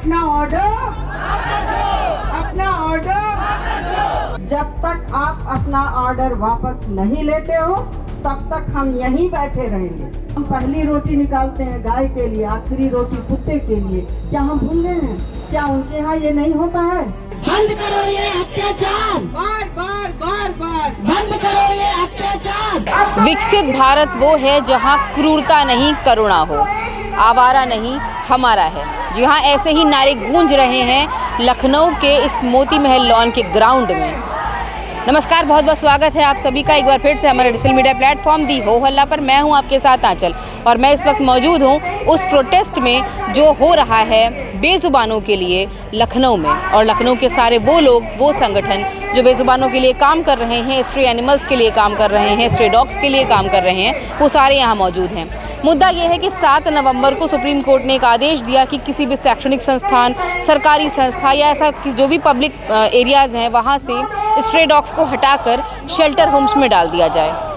अपना ऑर्डर, अपना ऑर्डर। जब तक आप अपना ऑर्डर वापस नहीं लेते हो तब तक हम यहीं बैठे रहेंगे। हम पहली रोटी निकालते हैं गाय के लिए, आखिरी रोटी कुत्ते के लिए। क्या हम भूल गए हैं? क्या उनके यहाँ ये नहीं होता है? बंद करो ये अत्याचार, बार बार बार बार बंद करो ये अत्याचार। विकसित भारत वो है जहाँ क्रूरता नहीं करुणा हो, आवारा नहीं हमारा है। जी हाँ, ऐसे ही नारे गूंज रहे हैं लखनऊ के इस मोती महल लॉन के ग्राउंड में। नमस्कार, बहुत बहुत स्वागत है आप सभी का एक बार फिर से हमारे डिजिटल मीडिया प्लेटफॉर्म दी हो हल्ला पर। मैं हूं आपके साथ आंचल और मैं इस वक्त मौजूद हूं उस प्रोटेस्ट में जो हो रहा है बेजुबानों के लिए लखनऊ में। और लखनऊ के सारे वो लोग, वो संगठन जो बेजुबानों के लिए काम कर रहे हैं, स्ट्रे एनिमल्स के लिए काम कर रहे हैं, स्ट्रे डॉग्स के लिए काम कर रहे हैं, वो सारे यहाँ मौजूद हैं। मुद्दा ये है कि 7 नवंबर को सुप्रीम कोर्ट ने एक आदेश दिया कि किसी भी शैक्षणिक संस्थान, सरकारी संस्था या ऐसा जो भी पब्लिक एरियाज़ हैं वहाँ से स्ट्रे डॉग्स को हटाकर शेल्टर होम्स में डाल दिया जाए।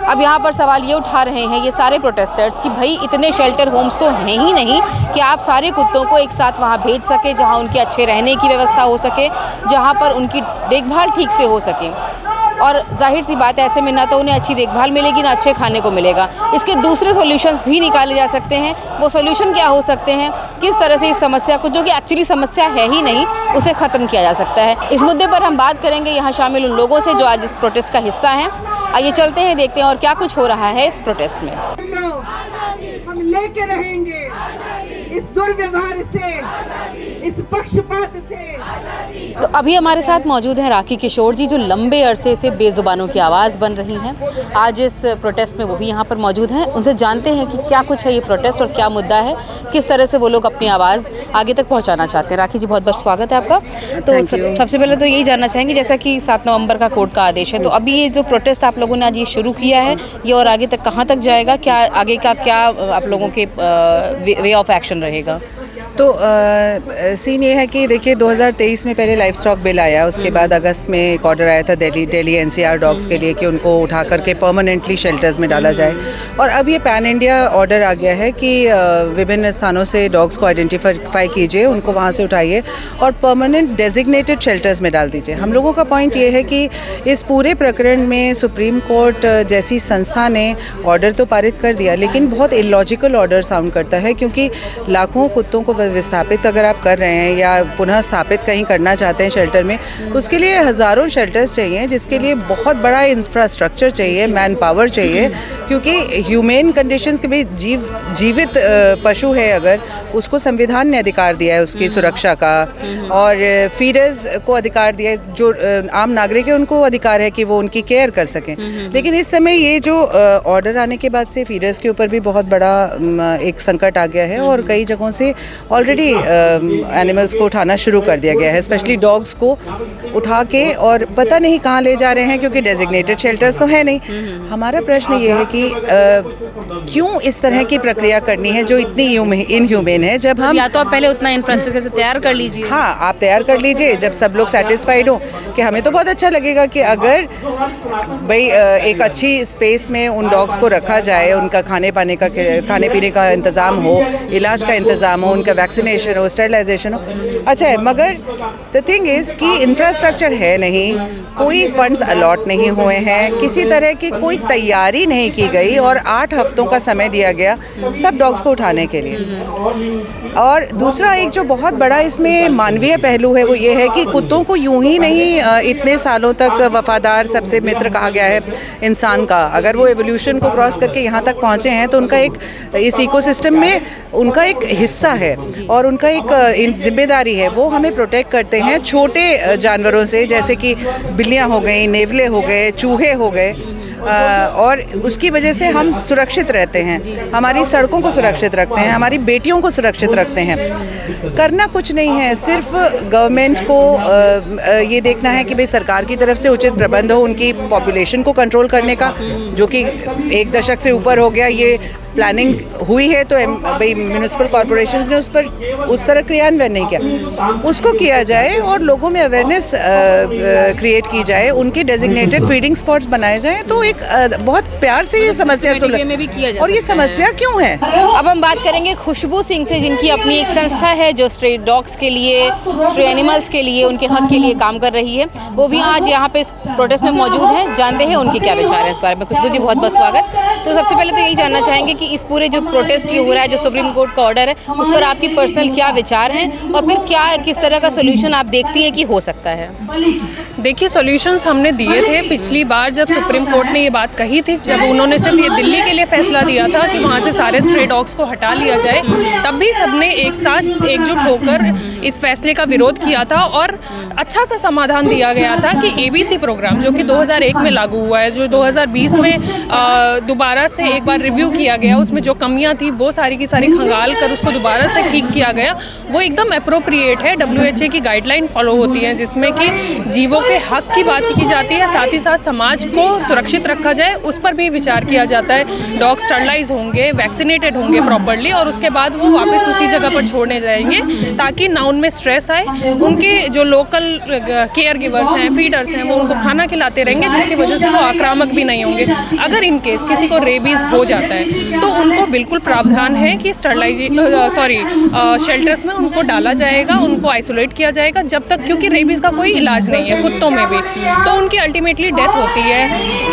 अब यहाँ पर सवाल ये उठा रहे हैं ये सारे प्रोटेस्टर्स कि भाई इतने शेल्टर होम्स तो हैं ही नहीं कि आप सारे कुत्तों को एक साथ वहाँ भेज सके, जहाँ उनके अच्छे रहने की व्यवस्था हो सके, जहाँ पर उनकी देखभाल ठीक से हो सके। और जाहिर सी बात है, ऐसे में ना तो उन्हें अच्छी देखभाल मिलेगी ना अच्छे खाने को मिलेगा। इसके दूसरे सॉल्यूशंस भी निकाले जा सकते हैं। वो सॉल्यूशन क्या हो सकते हैं, किस तरह से इस समस्या को, जो कि एक्चुअली समस्या है ही नहीं, उसे ख़त्म किया जा सकता है। इस मुद्दे पर हम बात करेंगे यहाँ शामिल उन लोगों से जो आज इस प्रोटेस्ट का हिस्सा हैं। आइए चलते हैं, देखते हैं और क्या कुछ हो रहा है इस प्रोटेस्ट में। हम लेके रहेंगे इस दुर्व्यवहार से, इस पक्षपात से। तो अभी हमारे साथ मौजूद हैं राखी किशोर जी, जो लंबे अरसे से बेजुबानों की आवाज़ बन रही हैं। आज इस प्रोटेस्ट में वो भी यहाँ पर मौजूद हैं। उनसे जानते हैं कि क्या कुछ है ये प्रोटेस्ट और क्या मुद्दा है, किस तरह से वो लोग अपनी आवाज़ आगे तक पहुँचाना चाहते हैं। राखी जी, बहुत बहुत स्वागत है आपका। तो सबसे पहले तो यही जानना चाहेंगे, जैसा कि 7 नवंबर का कोर्ट का आदेश है, तो अभी ये जो प्रोटेस्ट आप लोगों ने आज ये शुरू किया है, ये और आगे तक कहाँ तक जाएगा? क्या आगे का क्या आप लोगों के वे ऑफ एक्शन रहेगा? तो सीन ये है कि देखिए 2023 में पहले लाइफ स्टॉक बिल आया, उसके बाद अगस्त में एक ऑर्डर आया था दिल्ली एनसीआर डॉग्स के लिए कि उनको उठा करके परमानेंटली शेल्टर्स में डाला जाए। और अब ये पैन इंडिया ऑर्डर आ गया है कि विभिन्न स्थानों से डॉग्स को आइडेंटिफाई कीजिए, उनको वहाँ से उठाइए और परमानेंट डेजिग्नेटेड शेल्टर्स में डाल दीजिए। हम लोगों का पॉइंट ये है कि इस पूरे प्रकरण में सुप्रीम कोर्ट जैसी संस्था ने ऑर्डर तो पारित कर दिया, लेकिन बहुत इलॉजिकल ऑर्डर साउंड करता है, क्योंकि लाखों कुत्तों को विस्थापित अगर आप कर रहे हैं या पुनः स्थापित कहीं करना चाहते हैं शेल्टर में, उसके लिए हज़ारों शेल्टर्स चाहिए, जिसके लिए बहुत बड़ा इंफ्रास्ट्रक्चर चाहिए, मैन पावर चाहिए, क्योंकि ह्यूमेन कंडीशंस के भी जीवित पशु है, अगर उसको संविधान ने अधिकार दिया है उसकी सुरक्षा का, और फीडर्स को अधिकार दिया है, जो आम नागरिक है उनको अधिकार है कि वो उनकी केयर कर सकें। लेकिन इस समय ये जो ऑर्डर आने के बाद से फीडर्स के ऊपर भी बहुत बड़ा एक संकट आ गया है और कई जगहों से ऑलरेडी एनिमल्स को उठाना शुरू कर दिया गया है, स्पेशली डॉग्स को उठा के, और पता नहीं कहाँ ले जा रहे हैं, क्योंकि डेजिग्नेटेड शेल्टर्स तो है नहीं। हमारा प्रश्न ये है कि क्यों इस तरह की प्रक्रिया करनी है जो इतनी इनह्यूमेन है, जब हम या तो आप पहले उतना इंफ्रास्ट्रक्चर तैयार कर लीजिए। हाँ, आप तैयार कर लीजिए, जब सब लोग सेटिस्फाइड हो, कि हमें तो बहुत अच्छा लगेगा कि अगर भाई एक अच्छी स्पेस में उन डॉग्स को रखा जाए, उनका खाने पीने का इंतज़ाम हो, इलाज का इंतज़ाम हो, उनका वैक्सीनेशन हो, स्टेरिलाइजेशन हो, अच्छा है। मगर द थिंग इज़ कि इंफ्रास्ट्रक्चर है नहीं, कोई फंड्स अलॉट नहीं हुए हैं, किसी तरह की कोई तैयारी नहीं की गई, और 8 हफ्तों का समय दिया गया सब डॉग्स को उठाने के लिए। और दूसरा एक जो बहुत बड़ा इसमें मानवीय पहलू है, वो ये है कि कुत्तों को यूं ही नहीं इतने सालों तक वफादार सबसे मित्र कहा गया है इंसान का। अगर वो एवोल्यूशन को क्रॉस करके यहाँ तक पहुँचे हैं, तो उनका एक इस इकोसिस्टम में उनका एक हिस्सा है और उनका एक जिम्मेदारी है, वो हमें प्रोटेक्ट करते हैं छोटे जानवरों से, जैसे कि बिल्लियाँ हो गई, नेवले हो गए, चूहे हो गए, और उसकी वजह से हम सुरक्षित रहते हैं, हमारी सड़कों को सुरक्षित रखते हैं, हमारी बेटियों को सुरक्षित रखते हैं। करना कुछ नहीं है, सिर्फ गवर्नमेंट को ये देखना है कि भाई सरकार की तरफ से उचित प्रबंध हो उनकी पॉपुलेशन को कंट्रोल करने का, जो कि 1 दशक से ऊपर हो गया ये प्लानिंग हुई है, तो भाई म्यूनिसिपल कॉरपोरेशंस ने उस तरह क्रियान्वयन नहीं किया, उसको किया जाए और लोगों में अवेयरनेस क्रिएट की जाए, उनके डेजिग्नेटेड फीडिंग स्पॉट्स बनाए जाएं, तो एक एक बहुत प्यार से ये समस्या Systematic way में भी किया जा और ये सकता है। समस्या क्यों है? अब हम बात करेंगे खुशबू सिंह से, जिनकी अपनी एक संस्था है जो स्ट्रे डॉग्स के लिए, स्ट्रे एनिमल्स के लिए, उनके हक के लिए काम कर रही है। वो भी आज यहाँ पे इस प्रोटेस्ट में मौजूद हैं, जानते हैं उनके क्या विचार हैं इस बारे में। खुशबू जी, बहुत बहुत स्वागत। तो सबसे पहले तो यही जानना चाहेंगे कि इस पूरे जो प्रोटेस्ट ये हो रहा है, जो सुप्रीम कोर्ट का ऑर्डर है, उस पर आपकी पर्सनल क्या विचार हैं और फिर क्या किस तरह का सोल्यूशन आप देखती हैं कि हो सकता है? देखिए, सॉल्यूशंस हमने दिए थे पिछली बार जब सुप्रीम कोर्ट ने ये बात कही थी, जब उन्होंने सिर्फ ये दिल्ली के लिए फैसला दिया था कि वहाँ से सारे स्ट्रे डॉग्स को हटा लिया जाए, तब भी सबने एक साथ एकजुट होकर इस फैसले का विरोध किया था और अच्छा सा समाधान दिया गया था कि एबीसी प्रोग्राम जो कि 2001 में लागू हुआ है, जो 2020 में दोबारा से एक बार रिव्यू किया गया, उसमें जो कमियां थी वो सारी की सारी खंगाल कर उसको दोबारा से ठीक किया गया, वो एकदम अप्रोप्रिएट है। WHO की गाइडलाइन फॉलो होती है जिसमें कि जीवों के हक की बात की जाती है, साथ ही साथ समाज को सुरक्षित रखा जाए उस पर भी विचार किया जाता है। डॉग स्टरलाइज होंगे, वैक्सीनेटेड होंगे प्रॉपर्ली और उसके बाद वो वापस उसी जगह पर छोड़ने जाएंगे ताकि ना उनमें स्ट्रेस आए। उनके जो लोकल केयर गिवर्स हैं, फीडर्स हैं, वो उनको खाना खिलाते रहेंगे जिसकी वजह से वो आक्रामक भी नहीं होंगे। अगर इन केस किसी को रेबीज हो जाता है तो उनको बिल्कुल प्रावधान है कि शेल्टर्स में उनको डाला जाएगा, उनको आइसोलेट किया जाएगा जब तक, क्योंकि रेबीज का कोई इलाज नहीं है कुत्तों में भी, तो उनकी अल्टीमेटली डेथ होती है।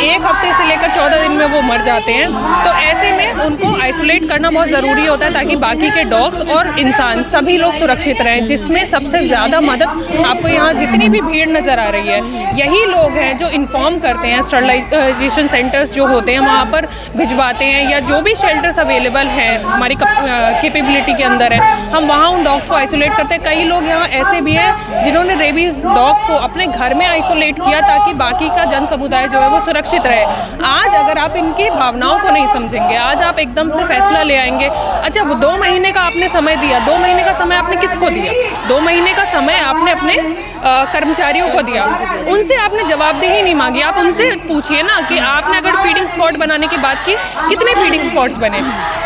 1 हफ्ते से लेकर 14 दिन में वो मर जाते हैं। तो ऐसे में उनको आइसोलेट करना बहुत ज़रूरी होता है ताकि बाकी के डॉग्स और इंसान सभी लोग सुरक्षित रहें, जिसमें सबसे ज़्यादा मदद आपको यहाँ जितनी भी भीड़ नज़र आ रही है, यही लोग हैं जो इन्फॉर्म करते हैं, स्टरलाइजेशन सेंटर्स जो होते हैं वहाँ पर भिजवाते हैं, या जो भी शेल्टर्स अवेलेबल हैं हमारी कैपेबिलिटी के अंदर है, हम वहाँ उन डॉग्स को आइसोलेट करते हैं। कई लोग यहाँ ऐसे भी हैं जिन्होंने रेबीज डॉग को अपने घर में आइसोलेट किया ताकि बाकी का जन समुदाय जो है वो सुरक्षित रहे। आज अगर आप इनकी भावनाओं को नहीं समझेंगे, आज आप एकदम से फैसला ले आएंगे। अच्छा, वो 2 महीने का आपने समय दिया, 2 महीने का समय आपने किसको दिया? 2 महीने का समय आपने अपने कर्मचारियों को दिया, उनसे आपने जवाबदेही नहीं मांगी। आप उनसे पूछिए ना कि आपने अगर फीडिंग स्पॉट बनाने की बात की, कितने फीडिंग स्पॉट्स बने?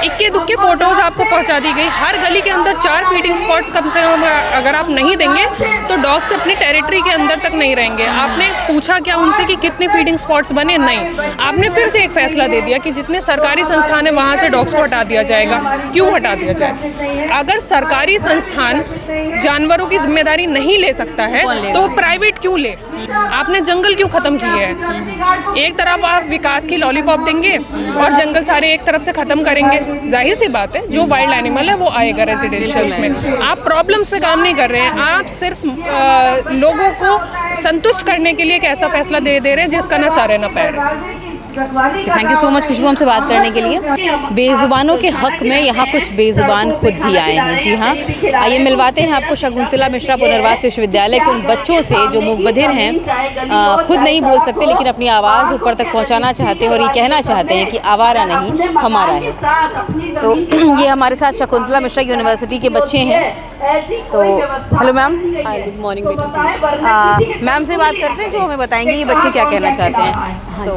इक्के दुक्के फोटोज आपको पहुंचा दी गई। हर गली के अंदर 4 फीडिंग स्पॉट्स कम से कम अगर आप नहीं देंगे तो डॉग्स अपनी टेरिटरी के अंदर तक नहीं रहेंगे। आपने पूछा क्या उनसे कि कितने फीडिंग स्पॉट्स बने? नहीं। आपने फिर से एक फैसला दे दिया कि जितने सरकारी संस्थान है वहाँ से डॉग्स को हटा दिया जाएगा। क्यों हटा दिया जाए? अगर सरकारी संस्थान जानवरों की जिम्मेदारी नहीं ले सकता है तो प्राइवेट क्यों ले? आपने जंगल क्यों खत्म किए हैं? एक तरफ आप विकास की लॉलीपॉप देंगे और जंगल सारे एक तरफ से खत्म करेंगे, जाहिर सी बात है जो वाइल्ड एनिमल है वो आएगा रेजिडेंशियल्स में। आप प्रॉब्लम्स पे काम नहीं कर रहे हैं, आप सिर्फ लोगों को संतुष्ट करने के लिए एक ऐसा फैसला दे रहे हैं जिसका ना सारे ना पैर। थैंक यू सो मच खुशबू हमसे बात करने के लिए। बेजुबानों के हक में यहाँ कुछ बेजुबान खुद भी आए हैं। जी हाँ, आइए मिलवाते हैं आपको शकुंतला मिश्रा पुनर्वास विश्वविद्यालय के उन बच्चों से जो मूक बधिर हैं, खुद नहीं बोल सकते लेकिन अपनी आवाज़ ऊपर तक पहुँचाना चाहते हैं और ये कहना चाहते हैं कि आवारा नहीं हमारा है। तो ये हमारे साथ शकुंतला मिश्रा यूनिवर्सिटी के बच्चे हैं। तो हेलो मैम। गुड मॉर्निंग बेटा जी। मैम से बात करते हैं जो हमें बताएंगे ये बच्चे क्या कहना चाहते हैं। तो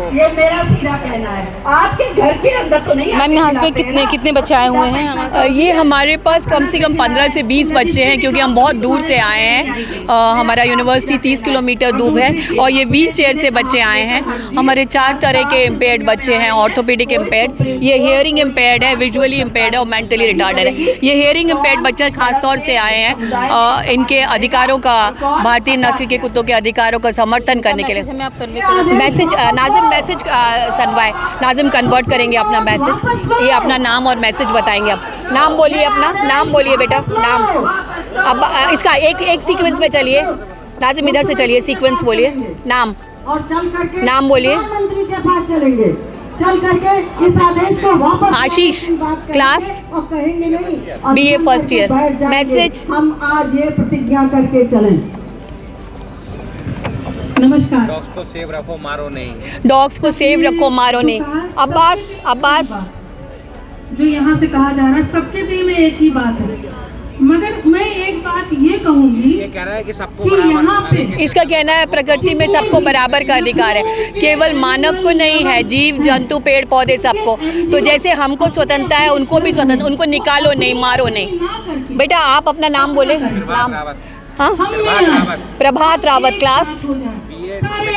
मैम यहाँ पे कितने बच्चे आए हुए हैं? ये हमारे पास कम से कम 15 से 20 बच्चे हैं क्योंकि हम बहुत दूर से आए हैं। हमारा यूनिवर्सिटी 30 किलोमीटर दूर है और ये व्हील चेयर से बच्चे आए हैं। हमारे 4 तरह के इम्पेयर्ड बच्चे हैं। ऑर्थोपेडिक इम्पेयर्ड, ये हियरिंग इम्पेयर्ड है, विजुअली इम्पेयर्ड है और मेंटली रिटार्डेड है। ये हियरिंग इम्पेयर्ड बच्चे खासतौर से आए हैं इनके अधिकारों का, भारतीय नस्ल के कुत्तों के अधिकारों का समर्थन करने के लिए। मैसेज मैसेज सनवाए नाजिम कन्वर्ट करेंगे अपना मैसेज। ये अपना नाम और मैसेज बताएंगे। अब नाम बोलिए, अपना नाम बोलिए बेटा, नाम। अब इसका एक सीक्वेंस में चलिए। नाजिम इधर से चलिए, सीक्वेंस बोलिए, नाम और चल करके नाम बोलिए। प्रधानमंत्री के पास चलेंगे, चल करके इस आदेश को वापस आशीष, क्लास और कहेंगे नहीं BA फर्स्ट ईयर। मैसेज, हम आज ये प्रतिज्ञा करके चलें। नमस्कार। डॉग्स को सेव रखो, मारो नहीं। डॉग्स को सेव रखो, मारो नहीं। अब्बास जो यहाँ से कहा जा रहा है सबके दिल में एक ही बात है, मगर मैं एक बात ये कहूँगी, ये कह रहा है कि सबको कि बराबर यहाँ पे इसका कहना है प्रकृति में सबको बराबर का अधिकार है, केवल मानव को नहीं है, जीव जंतु पेड़ पौधे सबको। तो जैसे हमको स्वतंत्रता है उनको भी स्वतंत्र, उनको निकालो नहीं, मारो नहीं। बेटा आप अपना नाम बोले। नाम? हाँ, प्रभात रावत, क्लास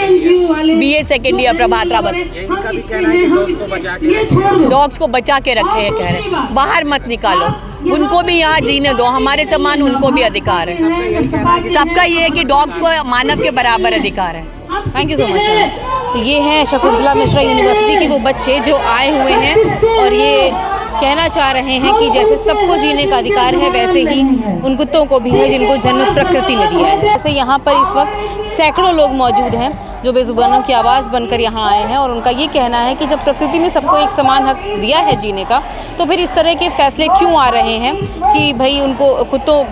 एनजीओ वाले BA सेकेंड ईयर प्रभात रावत। इनका भी कहना है कि डॉग्स को बचा के ये छोड़ दो। डॉग्स को बचा के रखे हैं, कह रहे हैं बाहर मत निकालो, उनको भी यहाँ जीने दो, हमारे समान उनको भी अधिकार है। सबका ये है कि डॉग्स को मानव के बराबर अधिकार है। Thank you so much ma'am. तो ये हैं शकुंतला मिश्रा यूनिवर्सिटी के वो बच्चे जो आए हुए हैं और ये कहना चाह रहे हैं कि जैसे सबको जीने का अधिकार है वैसे ही उन कुत्तों को भी है जिनको जन्म प्रकृति ने दिया है। जैसे यहाँ पर इस वक्त सैकड़ों लोग मौजूद हैं जो बेजुबानों की आवाज़ बनकर यहाँ आए हैं और उनका ये कहना है कि जब प्रकृति ने सबको एक समान हक दिया है जीने का तो फिर इस तरह के फैसले क्यों आ रहे हैं कि भाई उनको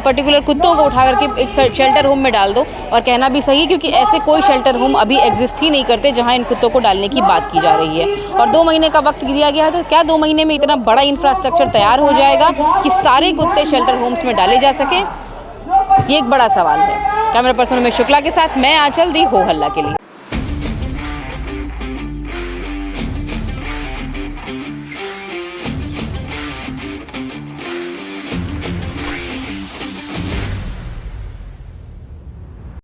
पर्टिकुलर कुत्तों को उठा करके एक शेल्टर होम में डाल दो। और कहना भी सही क्योंकि ऐसे कोई शेल्टर होम अभी एग्जिस्ट ही नहीं करते जहाँ इन कुत्तों को डालने की बात की जा रही है। और 2 महीने का वक्त दिया गया है तो क्या 2 महीने में इतना बड़ा इंफ्रास्ट्रक्चर तैयार हो जाएगा कि सारे कुत्ते शेल्टर होम्स में डाले जा सकें? ये एक बड़ा सवाल है। कैमरा पर्सन उमेश शुक्ला के साथ मैं आंचल दी हो हल्ला के लिए।